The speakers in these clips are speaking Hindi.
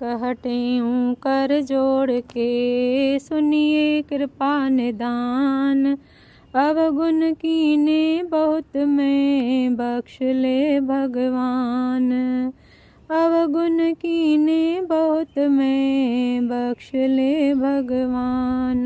कहटेऊँ कर जोड़ के, सुनिए कृपा निदान। अवगुण कीने बहुत में, बख्श ले भगवान। अवगुण कीने बहुत में, बख्श ले भगवान।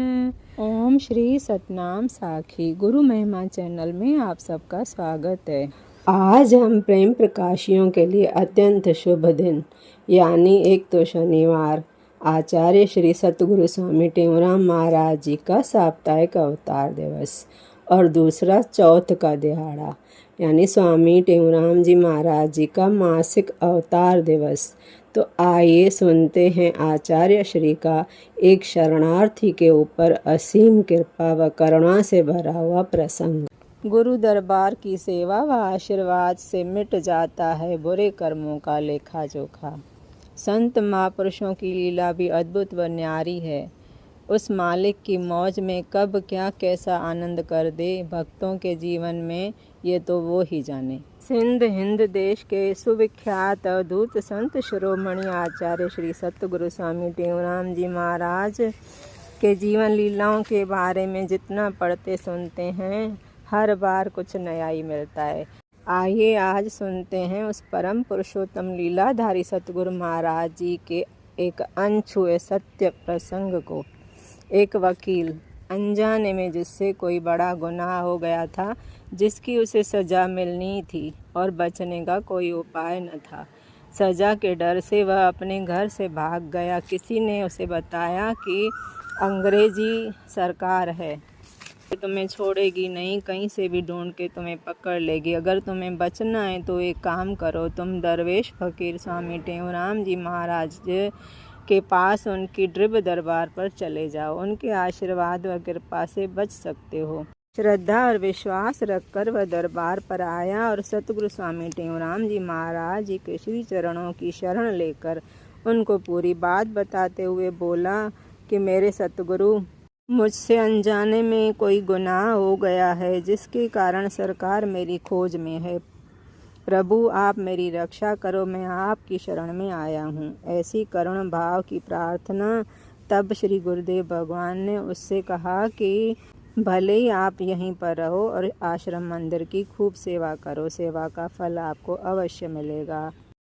ओम श्री सतनाम साखी गुरु महिमा चैनल में आप सबका स्वागत है। आज हम प्रेम प्रकाशियों के लिए अत्यंत शुभ दिन यानी एक तो शनिवार, आचार्य श्री सतगुरु स्वामी टेऊराम महाराज जी का साप्ताहिक अवतार दिवस और दूसरा चौथ का दिहाड़ा यानी स्वामी टेऊराम जी महाराज जी का मासिक अवतार दिवस। तो आइए सुनते हैं आचार्य श्री का एक शरणार्थी के ऊपर असीम कृपा व करुणा से भरा हुआ प्रसंग। गुरु दरबार की सेवा व आशीर्वाद से मिट जाता है बुरे कर्मों का लेखा जोखा। संत महापुरुषों की लीला भी अद्भुत व न्यारी है। उस मालिक की मौज में कब क्या कैसा आनंद कर दे भक्तों के जीवन में, ये तो वो ही जाने। सिंध हिंद देश के सुविख्यात अवधूत संत शिरोमणि आचार्य श्री सतगुरु स्वामी टेऊराम जी महाराज के जीवन लीलाओं के बारे में जितना पढ़ते सुनते हैं, हर बार कुछ नया ही मिलता है। आइए आज सुनते हैं उस परम पुरुषोत्तम लीलाधारी सतगुरु महाराज जी के एक अनछुए सत्य प्रसंग को। एक वकील अनजाने में जिससे कोई बड़ा गुनाह हो गया था, जिसकी उसे सज़ा मिलनी थी और बचने का कोई उपाय न था। सज़ा के डर से वह अपने घर से भाग गया। किसी ने उसे बताया कि अंग्रेजी सरकार है, तुम्हें छोड़ेगी नहीं, कहीं से भी ढूंढ के तुम्हें पकड़ लेगी। अगर तुम्हें बचना है तो एक काम करो, तुम दरवेश फकीर स्वामी टेऊराम जी महाराज के पास उनकी दिव्य दरबार पर चले जाओ। उनके आशीर्वाद व कृपा से बच सकते हो। श्रद्धा और विश्वास रखकर वह दरबार पर आया और सतगुरु स्वामी टेऊराम जी महाराज जी के श्री चरणों की शरण लेकर उनको पूरी बात बताते हुए बोला कि मेरे सतगुरु, मुझसे अनजाने में कोई गुनाह हो गया है, जिसके कारण सरकार मेरी खोज में है। प्रभु आप मेरी रक्षा करो, मैं आपकी शरण में आया हूँ। ऐसी करुण भाव की प्रार्थना तब श्री गुरुदेव भगवान ने उससे कहा कि भले ही आप यहीं पर रहो और आश्रम मंदिर की खूब सेवा करो, सेवा का फल आपको अवश्य मिलेगा।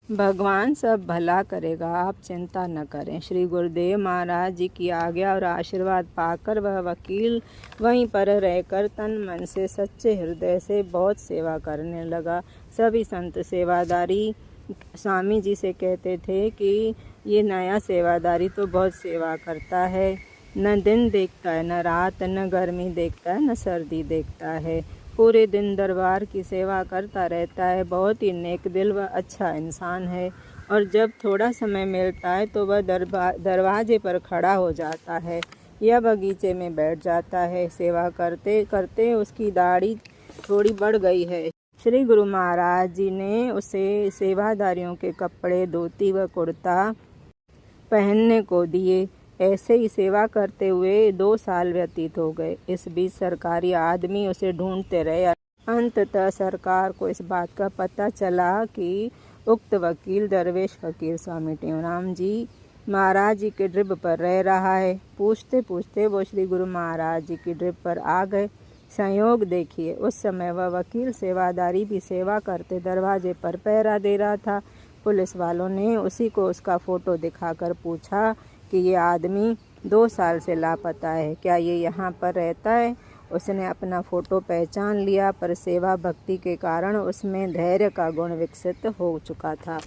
भगवान सब भला करेगा, आप चिंता न करें। श्री गुरुदेव महाराज जी की आज्ञा और आशीर्वाद पाकर वह वकील वहीं पर रहकर तन मन से सच्चे हृदय से बहुत सेवा करने लगा। सभी संत सेवादारी स्वामी जी से कहते थे कि ये नया सेवादारी तो बहुत सेवा करता है, न दिन देखता है, न रात, न गर्मी देखता है, न सर्दी देखता है, पूरे दिन दरबार की सेवा करता रहता है। बहुत ही नेक दिल व अच्छा इंसान है। और जब थोड़ा समय मिलता है तो वह दरवाजे पर खड़ा हो जाता है या बगीचे में बैठ जाता है। सेवा करते करते उसकी दाढ़ी थोड़ी बढ़ गई है। श्री गुरु महाराज जी ने उसे सेवादारियों के कपड़े, धोती व कुर्ता पहनने को दिए। ऐसे ही सेवा करते हुए 2 साल व्यतीत हो गए। इस बीच सरकारी आदमी उसे ढूंढते रहे। अंततः सरकार को इस बात का पता चला कि उक्त वकील दरवेश फकीर स्वामी टेऊराम जी महाराज जी के ड्रिब पर रह रहा है। पूछते पूछते वो श्री गुरु महाराज जी की ड्रिब पर आ गए। संयोग देखिए, उस समय वह वकील सेवादारी भी सेवा करते दरवाजे पर पहरा दे रहा था। पुलिस वालों ने उसी को उसका फ़ोटो दिखाकर पूछा कि ये आदमी 2 साल से लापता है, क्या ये यहाँ पर रहता है? उसने अपना फ़ोटो पहचान लिया, पर सेवा भक्ति के कारण उसमें धैर्य का गुण विकसित हो चुका था।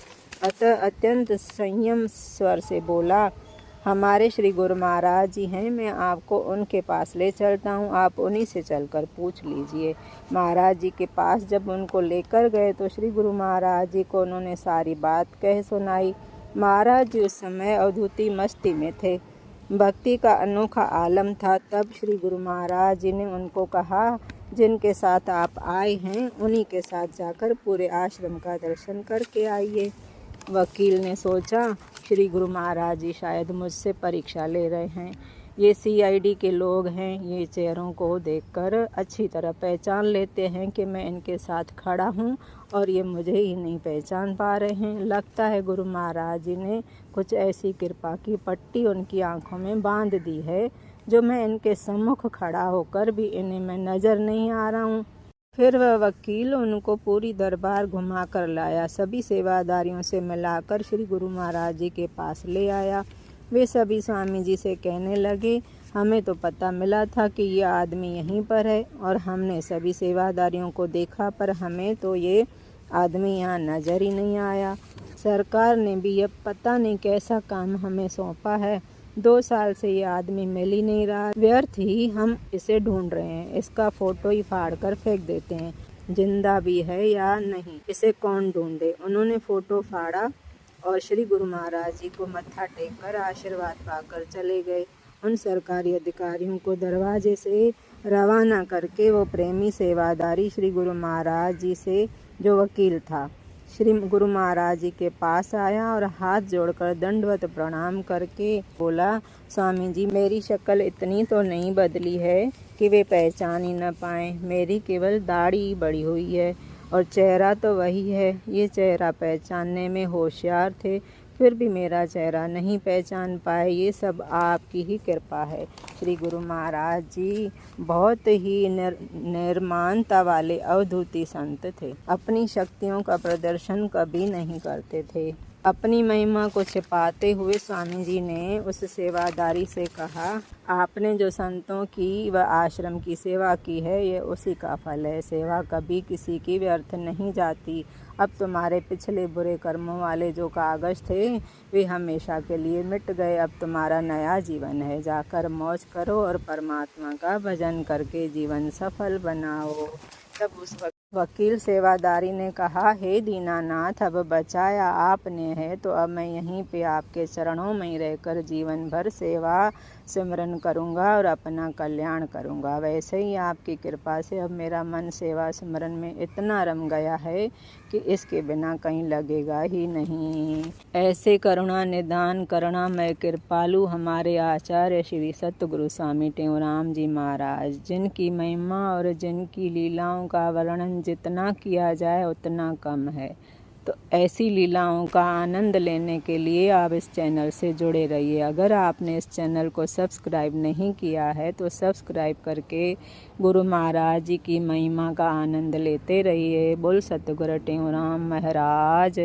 अतः अत्यंत संयम स्वर से बोला, हमारे श्री गुरु महाराज जी हैं, मैं आपको उनके पास ले चलता हूँ, आप उन्हीं से चलकर पूछ लीजिए। महाराज जी के पास जब उनको लेकर गए तो श्री गुरु महाराज जी को उन्होंने सारी बात कह सुनाई। महाराज जी उस समय अवधूती मस्ती में थे, भक्ति का अनोखा आलम था। तब श्री गुरु महाराज जी ने उनको कहा, जिनके साथ आप आए हैं उन्हीं के साथ जाकर पूरे आश्रम का दर्शन करके आइए। वकील ने सोचा, श्री गुरु महाराज जी शायद मुझसे परीक्षा ले रहे हैं ये CID के लोग हैं। ये चेहरों को देखकर अच्छी तरह पहचान लेते हैं कि मैं इनके साथ खड़ा हूँ और ये मुझे ही नहीं पहचान पा रहे हैं। लगता है गुरु महाराज जी ने कुछ ऐसी कृपा की पट्टी उनकी आंखों में बांध दी है जो मैं इनके सम्मुख खड़ा होकर भी इन्हें मैं नज़र नहीं आ रहा हूँ। फिर वह वकील उनको पूरी दरबार घुमा कर लाया, सभी सेवादारियों से मिलाकर श्री गुरु महाराज जी के पास ले आया। वे सभी स्वामी जी से कहने लगे, हमें तो पता मिला था कि ये आदमी यहीं पर है और हमने सभी सेवादारियों को देखा, पर हमें तो ये आदमी यहाँ नज़र ही नहीं आया। सरकार ने भी यह पता नहीं कैसा काम हमें सौंपा है। 2 साल से ये आदमी मिल ही नहीं रहा, व्यर्थ ही हम इसे ढूंढ रहे हैं। इसका फोटो ही फाड़ कर फेंक देते हैं, जिंदा भी है या नहीं इसे कौन ढूंढे। उन्होंने फोटो फाड़ा और श्री गुरु महाराज जी को मत्था टेक कर आशीर्वाद पाकर चले गए। उन सरकारी अधिकारियों को दरवाजे से रवाना करके वो प्रेमी सेवादारी श्री गुरु महाराज जी से, जो वकील था, श्री गुरु महाराज जी के पास आया और हाथ जोड़कर दंडवत प्रणाम करके बोला, स्वामी जी, मेरी शक्ल इतनी तो नहीं बदली है कि वे पहचान ही न पाएं। मेरी केवल दाढ़ी बड़ी हुई है और चेहरा तो वही है। ये चेहरा पहचानने में होशियार थे, फिर भी मेरा चेहरा नहीं पहचान पाए। ये सब आपकी ही कृपा है। श्री गुरु महाराज जी बहुत ही निर्माणता वाले अवधूती संत थे। अपनी शक्तियों का प्रदर्शन कभी नहीं करते थे। अपनी महिमा को छिपाते हुए स्वामी जी ने उस सेवादारी से कहा, आपने जो संतों की व आश्रम की सेवा की है, ये उसी का फल है। सेवा कभी किसी की व्यर्थ नहीं जाती। अब तुम्हारे पिछले बुरे कर्मों वाले जो कागज थे वे हमेशा के लिए मिट गए। अब तुम्हारा नया जीवन है। जाकर मौज करो और परमात्मा का भजन करके जीवन सफल बनाओ। तब उस वकील सेवादारी ने कहा, हे दीनानाथ, अब बचाया आपने है तो अब मैं यहीं पे आपके चरणों में ही रहकर जीवन भर सेवा सिमरन करूंगा और अपना कल्याण करूंगा। वैसे ही आपकी कृपा से अब मेरा मन सेवा सिमरन में इतना रम गया है कि इसके बिना कहीं लगेगा ही नहीं। ऐसे करुणा निदान करुणामय कृपालु हमारे आचार्य श्री सतगुरु स्वामी टेऊराम जी महाराज, जिनकी महिमा और जिनकी लीलाओं का वर्णन जितना किया जाए उतना कम है। तो ऐसी लीलाओं का आनंद लेने के लिए आप इस चैनल से जुड़े रहिए। अगर आपने इस चैनल को सब्सक्राइब नहीं किया है तो सब्सक्राइब करके गुरु महाराज जी की महिमा का आनंद लेते रहिए। बोल सतगुरु टेऊराम महाराज।